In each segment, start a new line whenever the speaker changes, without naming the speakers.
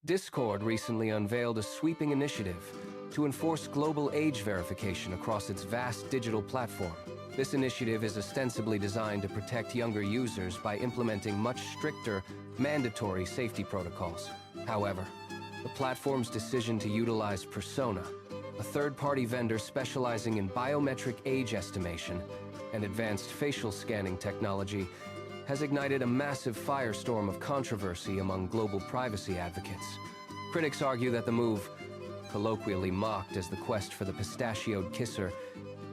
Discord recently unveiled a sweeping initiative to enforce global age verification across its vast digital platform. This initiative is ostensibly designed to protect younger users by implementing much stricter, mandatory safety protocols. However, the platform's decision to utilize Persona, a third-party vendor specializing in biometric age estimation and advanced facial scanning technology, has ignited a massive firestorm of controversy among global privacy advocates. Critics argue that the move, colloquially mocked as the quest for the pistachioed kisser,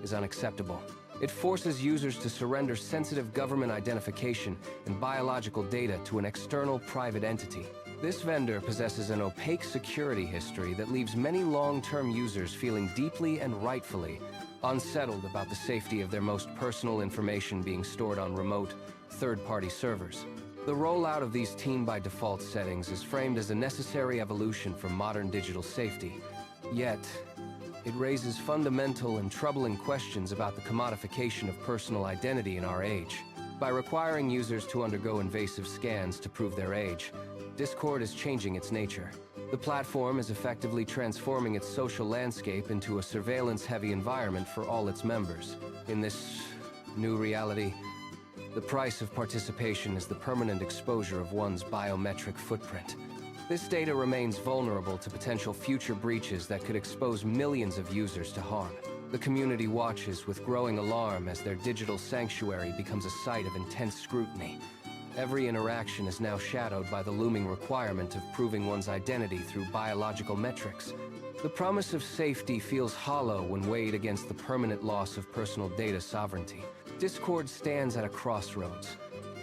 is unacceptable. It forces users to surrender sensitive government identification and biological data to an external private entity. This vendor possesses an opaque security history that leaves many long-term users feeling deeply and rightfully unsettled about the safety of their most personal information being stored on remote, third-party servers. The rollout of these team-by-default settings is framed as a necessary evolution for modern digital safety. Yet, it raises fundamental and troubling questions about the commodification of personal identity in our age. By requiring users to undergo invasive scans to prove their age, Discord is changing its nature. The platform is effectively transforming its social landscape into a surveillance-heavy environment for all its members. In this new reality, the price of participation is the permanent exposure of one's biometric footprint. This data remains vulnerable to potential future breaches that could expose millions of users to harm. The community watches with growing alarm as their digital sanctuary becomes a site of intense scrutiny. Every interaction is now shadowed by the looming requirement of proving one's identity through biological metrics. The promise of safety feels hollow when weighed against the permanent loss of personal data sovereignty. Discord stands at a crossroads,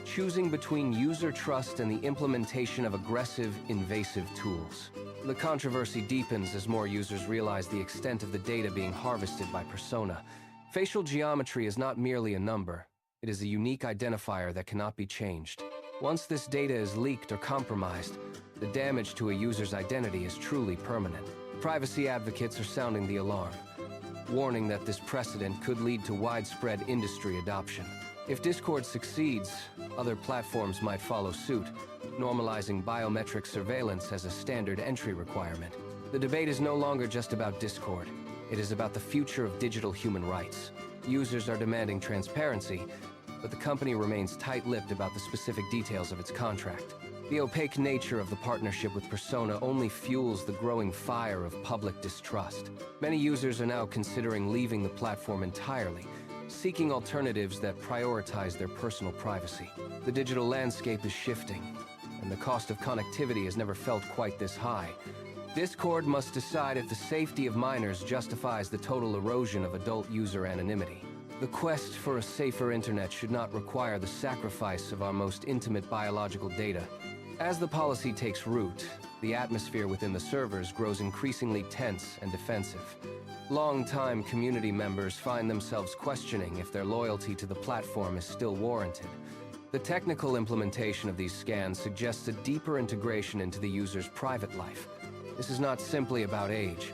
choosing between user trust and the implementation of aggressive, invasive tools. The controversy deepens as more users realize the extent of the data being harvested by Persona. Facial geometry is not merely a number. It is a unique identifier that cannot be changed. Once this data is leaked or compromised, the damage to a user's identity is truly permanent. Privacy advocates are sounding the alarm, warning that this precedent could lead to widespread industry adoption. If Discord succeeds, other platforms might follow suit, normalizing biometric surveillance as a standard entry requirement. The debate is no longer just about Discord. It is about the future of digital human rights. Users are demanding transparency, but the company remains tight-lipped about the specific details of its contract. The opaque nature of the partnership with Persona only fuels the growing fire of public distrust. Many users are now considering leaving the platform entirely, seeking alternatives that prioritize their personal privacy. The digital landscape is shifting, and the cost of connectivity has never felt quite this high. Discord must decide if the safety of minors justifies the total erosion of adult user anonymity. The quest for a safer internet should not require the sacrifice of our most intimate biological data. As the policy takes root, the atmosphere within the servers grows increasingly tense and defensive. Long-time community members find themselves questioning if their loyalty to the platform is still warranted. The technical implementation of these scans suggests a deeper integration into the user's private life. This is not simply about age.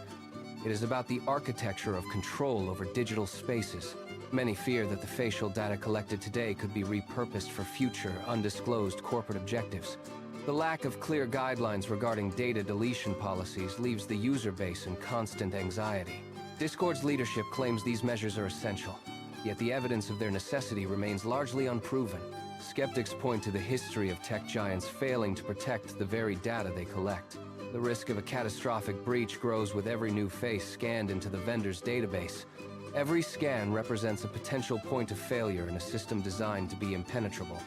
It is about the architecture of control over digital spaces. Many fear that the facial data collected today could be repurposed for future, undisclosed corporate objectives. The lack of clear guidelines regarding data deletion policies leaves the user base in constant anxiety. Discord's leadership claims these measures are essential, yet the evidence of their necessity remains largely unproven. Skeptics point to the history of tech giants failing to protect the very data they collect. The risk of a catastrophic breach grows with every new face scanned into the vendor's database. Every scan represents a potential point of failure in a system designed to be impenetrable.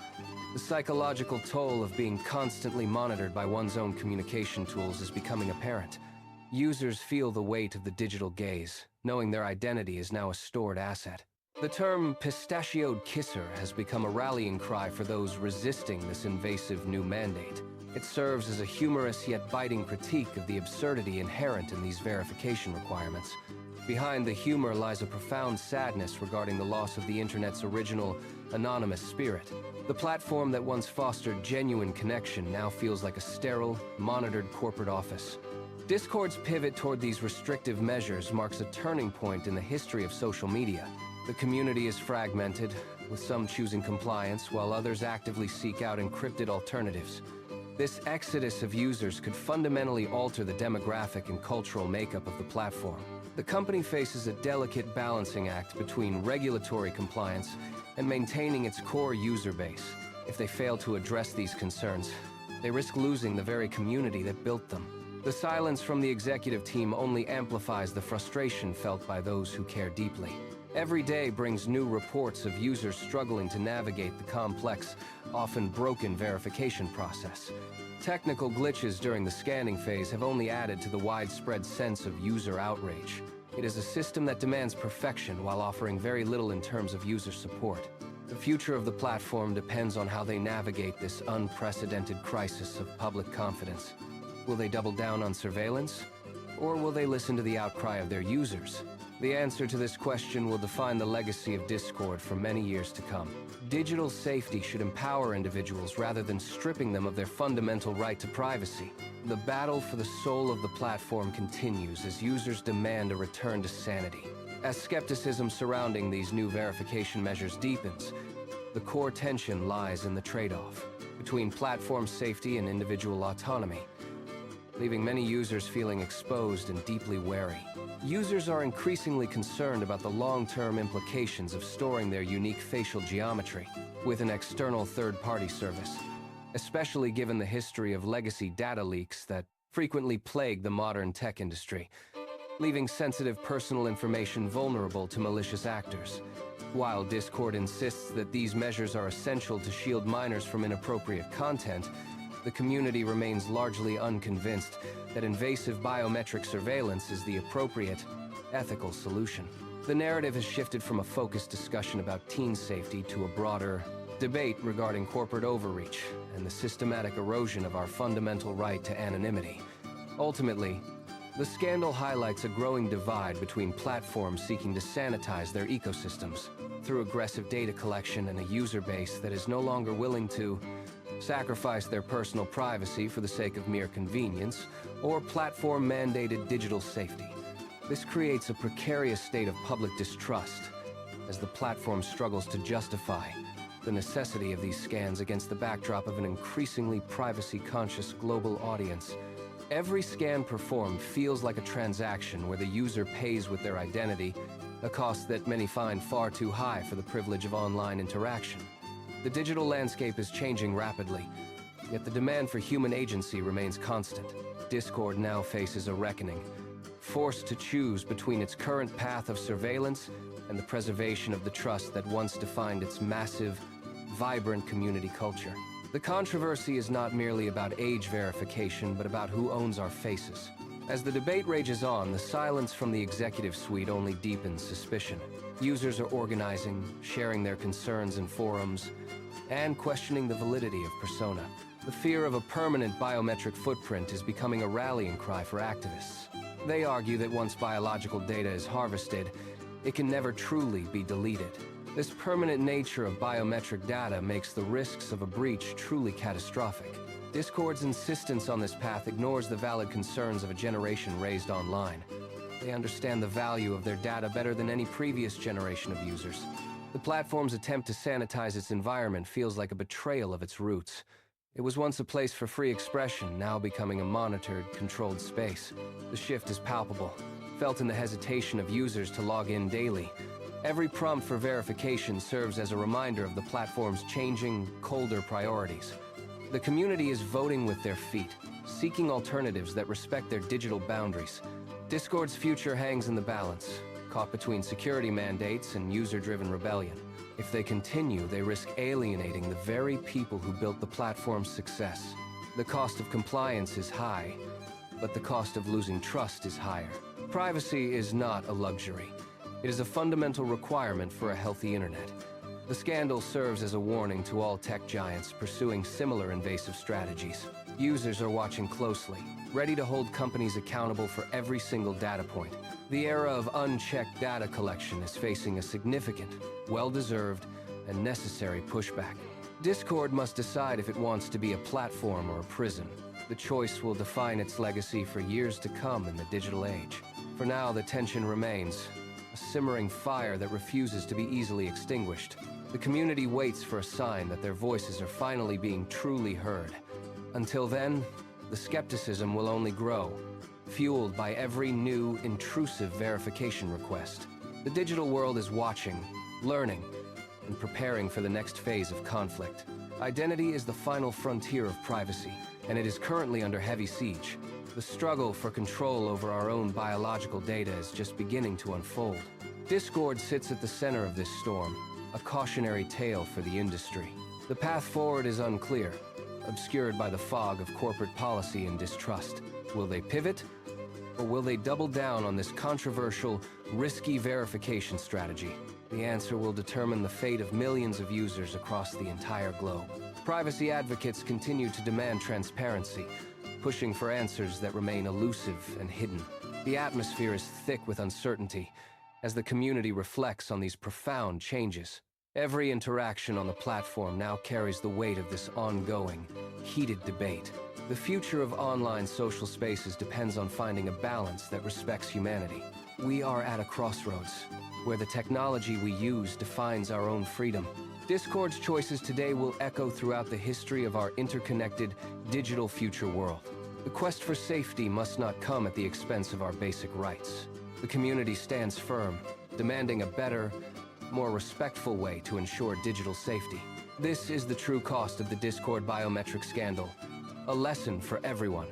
The psychological toll of being constantly monitored by one's own communication tools is becoming apparent. Users feel the weight of the digital gaze, knowing their identity is now a stored asset. The term pistachioed kisser has become a rallying cry for those resisting this invasive new mandate. It serves as a humorous yet biting critique of the absurdity inherent in these verification requirements. Behind the humor lies a profound sadness regarding the loss of the internet's original, anonymous spirit. The platform that once fostered genuine connection now feels like a sterile, monitored corporate office. Discord's pivot toward these restrictive measures marks a turning point in the history of social media. The community is fragmented, with some choosing compliance while others actively seek out encrypted alternatives. This exodus of users could fundamentally alter the demographic and cultural makeup of the platform. The company faces a delicate balancing act between regulatory compliance and maintaining its core user base. If they fail to address these concerns, they risk losing the very community that built them. The silence from the executive team only amplifies the frustration felt by those who care deeply. Every day brings new reports of users struggling to navigate the complex, often broken verification process. Technical glitches during the scanning phase have only added to the widespread sense of user outrage. It is a system that demands perfection while offering very little in terms of user support. The future of the platform depends on how they navigate this unprecedented crisis of public confidence. Will they double down on surveillance? Or will they listen to the outcry of their users? The answer to this question will define the legacy of Discord for many years to come. Digital safety should empower individuals rather than stripping them of their fundamental right to privacy. The battle for the soul of the platform continues as users demand a return to sanity. As skepticism surrounding these new verification measures deepens, the core tension lies in the trade-off between platform safety and individual autonomy, leaving many users feeling exposed and deeply wary. Users are increasingly concerned about the long-term implications of storing their unique facial geometry with an external third-party service, especially given the history of legacy data leaks that frequently plague the modern tech industry, leaving sensitive personal information vulnerable to malicious actors. While Discord insists that these measures are essential to shield minors from inappropriate content, the community remains largely unconvinced that invasive biometric surveillance is the appropriate, ethical solution. The narrative has shifted from a focused discussion about teen safety to a broader debate regarding corporate overreach and the systematic erosion of our fundamental right to anonymity. Ultimately, the scandal highlights a growing divide between platforms seeking to sanitize their ecosystems through aggressive data collection and a user base that is no longer willing to sacrifice their personal privacy for the sake of mere convenience or platform-mandated digital safety. This creates a precarious state of public distrust as the platform struggles to justify the necessity of these scans against the backdrop of an increasingly privacy-conscious global audience. Every scan performed feels like a transaction where the user pays with their identity, a cost that many find far too high for the privilege of online interaction. The digital landscape is changing rapidly, yet the demand for human agency remains constant. Discord now faces a reckoning, forced to choose between its current path of surveillance and the preservation of the trust that once defined its massive, vibrant community culture. The controversy is not merely about age verification, but about who owns our faces. As the debate rages on, the silence from the executive suite only deepens suspicion. Users are organizing, sharing their concerns in forums, and questioning the validity of persona. The fear of a permanent biometric footprint is becoming a rallying cry for activists. They argue that once biological data is harvested, it can never truly be deleted. This permanent nature of biometric data makes the risks of a breach truly catastrophic. Discord's insistence on this path ignores the valid concerns of a generation raised online. They understand the value of their data better than any previous generation of users. The platform's attempt to sanitize its environment feels like a betrayal of its roots. It was once a place for free expression, now becoming a monitored, controlled space. The shift is palpable, felt in the hesitation of users to log in daily. Every prompt for verification serves as a reminder of the platform's changing, colder priorities. The community is voting with their feet, seeking alternatives that respect their digital boundaries. Discord's future hangs in the balance, caught between security mandates and user-driven rebellion. If they continue, they risk alienating the very people who built the platform's success. The cost of compliance is high, but the cost of losing trust is higher. Privacy is not a luxury. It is a fundamental requirement for a healthy internet. The scandal serves as a warning to all tech giants pursuing similar invasive strategies. Users are watching closely, ready to hold companies accountable for every single data point. The era of unchecked data collection is facing a significant, well-deserved, and necessary pushback. Discord must decide if it wants to be a platform or a prison. The choice will define its legacy for years to come in the digital age. For now, the tension remains, a simmering fire that refuses to be easily extinguished. The community waits for a sign that their voices are finally being truly heard. Until then, the skepticism will only grow, fueled by every new, intrusive verification request. The digital world is watching, learning, and preparing for the next phase of conflict. Identity is the final frontier of privacy, and it is currently under heavy siege. The struggle for control over our own biological data is just beginning to unfold. Discord sits at the center of this storm, a cautionary tale for the industry. The path forward is unclear, obscured by the fog of corporate policy and distrust. Will they pivot, or will they double down on this controversial, risky verification strategy? The answer will determine the fate of millions of users across the entire globe. Privacy advocates continue to demand transparency, pushing for answers that remain elusive and hidden. The atmosphere is thick with uncertainty as the community reflects on these profound changes. Every interaction on the platform now carries the weight of this ongoing, heated debate. The future of online social spaces depends on finding a balance that respects humanity. We are at a crossroads, where the technology we use defines our own freedom. Discord's choices today will echo throughout the history of our interconnected, digital future world. The quest for safety must not come at the expense of our basic rights. The community stands firm, demanding a better, more respectful way to ensure digital safety. This is the true cost of the Discord biometric scandal, a lesson for everyone.